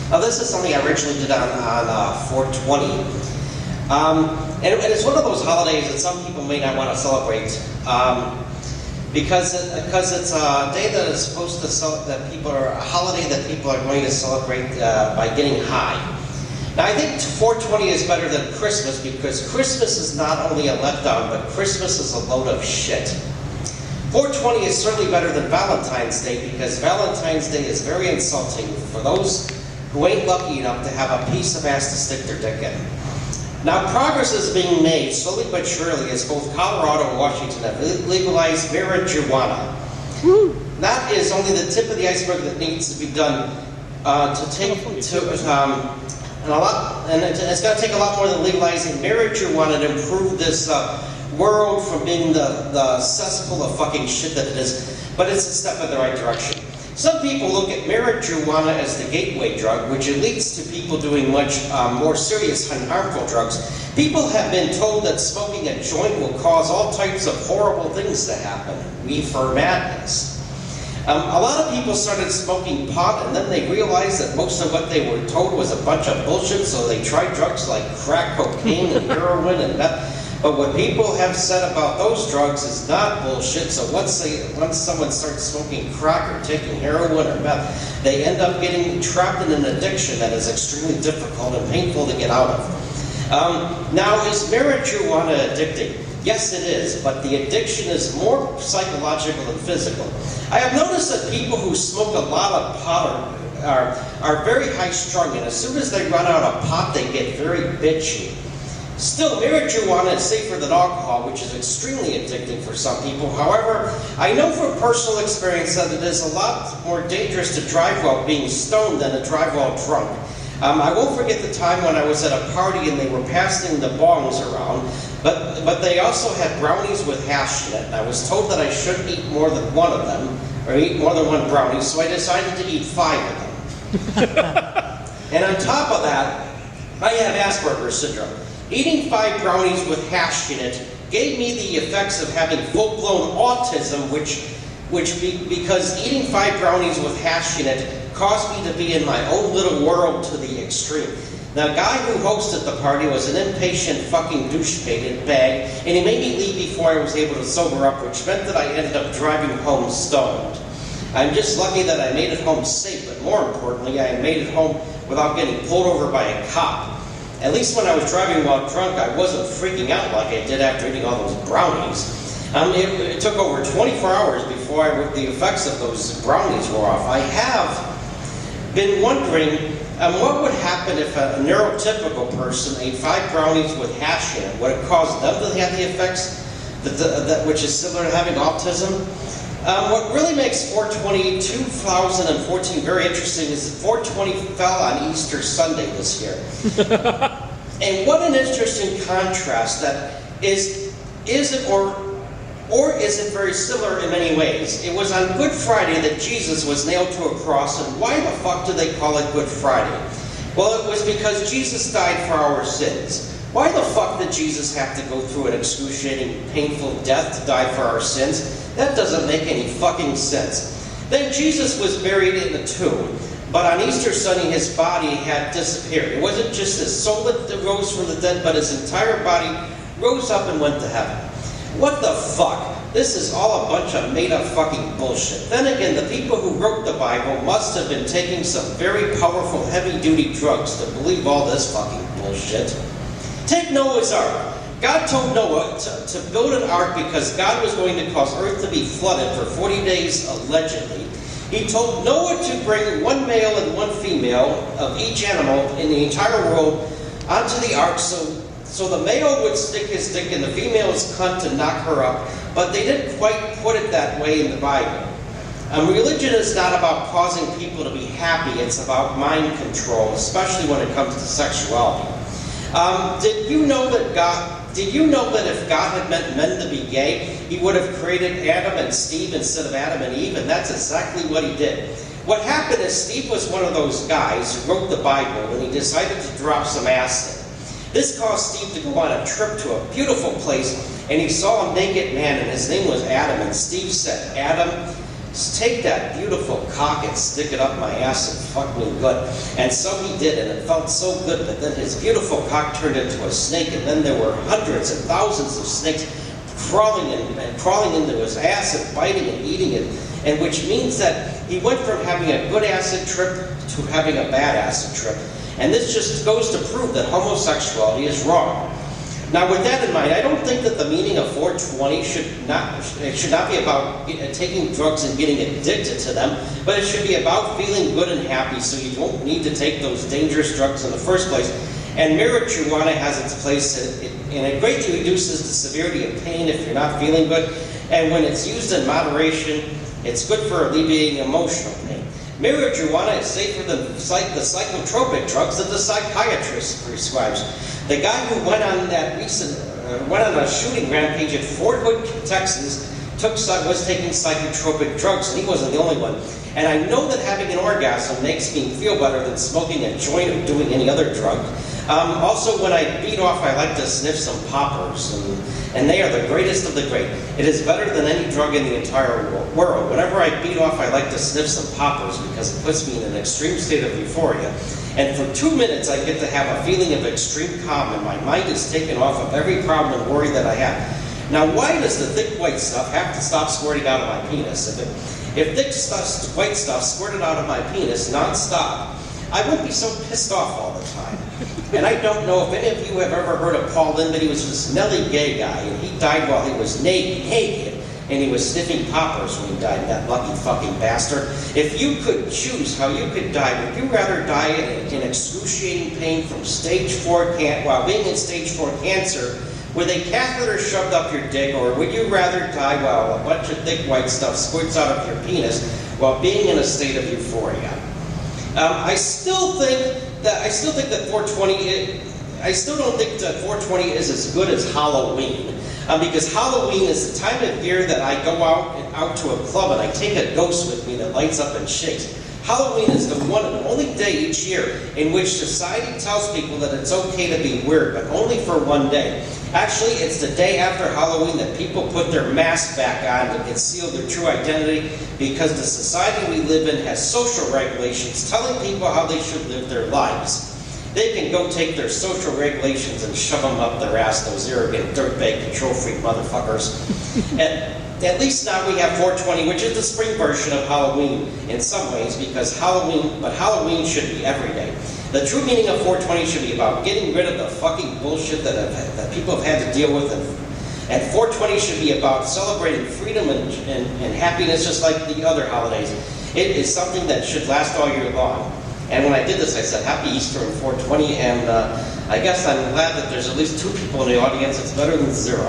Now, this is something I originally did on 420. And it's one of those holidays that some people may not want to celebrate because it's a day that is supposed to a holiday that people are going to celebrate by getting high. Now, I think 420 is better than Christmas because Christmas is not only a letdown, but Christmas is a load of shit. 420 is certainly better than Valentine's Day because Valentine's Day is very insulting for those who ain't lucky enough to have a piece of ass to stick their dick in. Now, progress is being made slowly but surely as both Colorado and Washington have legalized marijuana. That is only the tip of the iceberg that needs to be done it's going to take a lot more than legalizing marijuana to improve this world from being the cesspool of fucking shit that it is. But it's a step in the right direction. Some people look at marijuana as the gateway drug, which leads to people doing much more serious and harmful drugs. People have been told that smoking a joint will cause all types of horrible things to happen. Reefer madness. A lot of people started smoking pot and then they realized that most of what they were told was a bunch of bullshit, so they tried drugs like crack cocaine and heroin and meth. But what people have said about those drugs is not bullshit, so once someone starts smoking crack or taking heroin or meth, they end up getting trapped in an addiction that is extremely difficult and painful to get out of. Now, is marijuana addicting? Yes, it is, but the addiction is more psychological than physical. I have noticed that people who smoke a lot of pot are very high-strung, and as soon as they run out of pot, they get very bitchy. Still, marijuana is safer than alcohol, which is extremely addicting for some people. However, I know from personal experience that it is a lot more dangerous to drive while being stoned than to drive while drunk. I won't forget the time when I was at a party and they were passing the bongs around, but they also had brownies with hash in it, and I was told that I shouldn't eat more than one of them, or eat more than one brownie, so I decided to eat 5 of them. And on top of that, I have Asperger's syndrome. Eating 5 brownies with hash in it gave me the effects of having full-blown autism, because eating 5 brownies with hash in it caused me to be in my own little world to the extreme. Now, the guy who hosted the party was an impatient fucking douchebag, and he made me leave before I was able to sober up, which meant that I ended up driving home stoned. I'm just lucky that I made it home safe, but more importantly, I made it home without getting pulled over by a cop. At least when I was driving while drunk, I wasn't freaking out like I did after eating all those brownies. It took over 24 hours before the effects of those brownies wore off. I have been wondering what would happen if a neurotypical person ate 5 brownies with hash in it. Would it cause them to have the effects which is similar to having autism? What really makes 420 2014 very interesting is that 420 fell on Easter Sunday this year. And what an interesting contrast that is it or is it very similar in many ways? It was on Good Friday that Jesus was nailed to a cross, and why the fuck do they call it Good Friday? Well, it was because Jesus died for our sins. Why the fuck did Jesus have to go through an excruciating, painful death to die for our sins? That doesn't make any fucking sense. Then Jesus was buried in a tomb, but on Easter Sunday his body had disappeared. It wasn't just his soul that rose from the dead, but his entire body rose up and went to heaven. What the fuck? This is all a bunch of made-up fucking bullshit. Then again, the people who wrote the Bible must have been taking some very powerful, heavy-duty drugs to believe all this fucking bullshit. Take Noah's Ark. God told Noah to build an ark because God was going to cause earth to be flooded for 40 days, allegedly. He told Noah to bring 1 male and 1 female of each animal in the entire world onto the ark so the male would stick his dick in the female's cunt to knock her up, but they didn't quite put it that way in the Bible. Religion is not about causing people to be happy, it's about mind control, especially when it comes to sexuality. Did you know that if God had meant men to be gay, he would have created Adam and Steve instead of Adam and Eve? And that's exactly what he did. What happened is Steve was one of those guys who wrote the Bible and he decided to drop some acid. This caused Steve to go on a trip to a beautiful place, and he saw a naked man, and his name was Adam. And Steve said, Adam, take that beautiful cock and stick it up my ass and fuck me good. And so he did, and it felt so good, but then his beautiful cock turned into a snake, and then there were hundreds and thousands of snakes crawling into his ass and biting and eating it, and which means that he went from having a good acid trip to having a bad acid trip. And this just goes to prove that homosexuality is wrong. Now, with that in mind, I don't think that the meaning of 420 should not be about taking drugs and getting addicted to them, but it should be about feeling good and happy, so you don't need to take those dangerous drugs in the first place. And marijuana has its place, and it greatly reduces the severity of pain if you're not feeling good. And when it's used in moderation, it's good for alleviating emotional pain. Marijuana is safer than the psychotropic drugs that the psychiatrist prescribes. The guy who went on a shooting rampage at Fort Hood, Texas, was taking psychotropic drugs, and he wasn't the only one. And I know that having an orgasm makes me feel better than smoking a joint or doing any other drug. Also, when I beat off, I like to sniff some poppers, and they are the greatest of the great. It is better than any drug in the entire world. Whenever I beat off, I like to sniff some poppers because it puts me in an extreme state of euphoria. And for 2 minutes, I get to have a feeling of extreme calm, and my mind is taken off of every problem and worry that I have. Now, why does the thick white stuff have to stop squirting out of my penis? If thick white stuff squirted out of my penis non-stop, I wouldn't be so pissed off all the time. And I don't know if any of you have ever heard of Paul Lynde, but he was this smelly gay guy, and he died while he was naked, and he was sniffing poppers when he died, that lucky fucking bastard. If you could choose how you could die, would you rather die in excruciating pain from stage 4 while being in stage 4 cancer, with a catheter shoved up your dick, or would you rather die while a bunch of thick white stuff squirts out of your penis while being in a state of euphoria? I still don't think that 420 is as good as Halloween, because Halloween is the time of year that I go out to a club and I take a ghost with me that lights up and shakes. Halloween is the one and only day each year in which society tells people that it's okay to be weird, but only for one day. Actually, it's the day after Halloween that people put their mask back on to conceal their true identity, because the society we live in has social regulations telling people how they should live their lives. They can go take their social regulations and shove them up their ass, those arrogant, dirtbag, control freak motherfuckers. And at least now we have 420, which is the spring version of Halloween in some ways, because Halloween should be every day. The true meaning of 420 should be about getting rid of the fucking bullshit that people have had to deal with, and 420 should be about celebrating freedom and happiness, just like the other holidays. It is something that should last all year long. And when I did this, I said, Happy Easter and 420, and I guess I'm glad that there's at least 2 people in the audience. It's better than 0.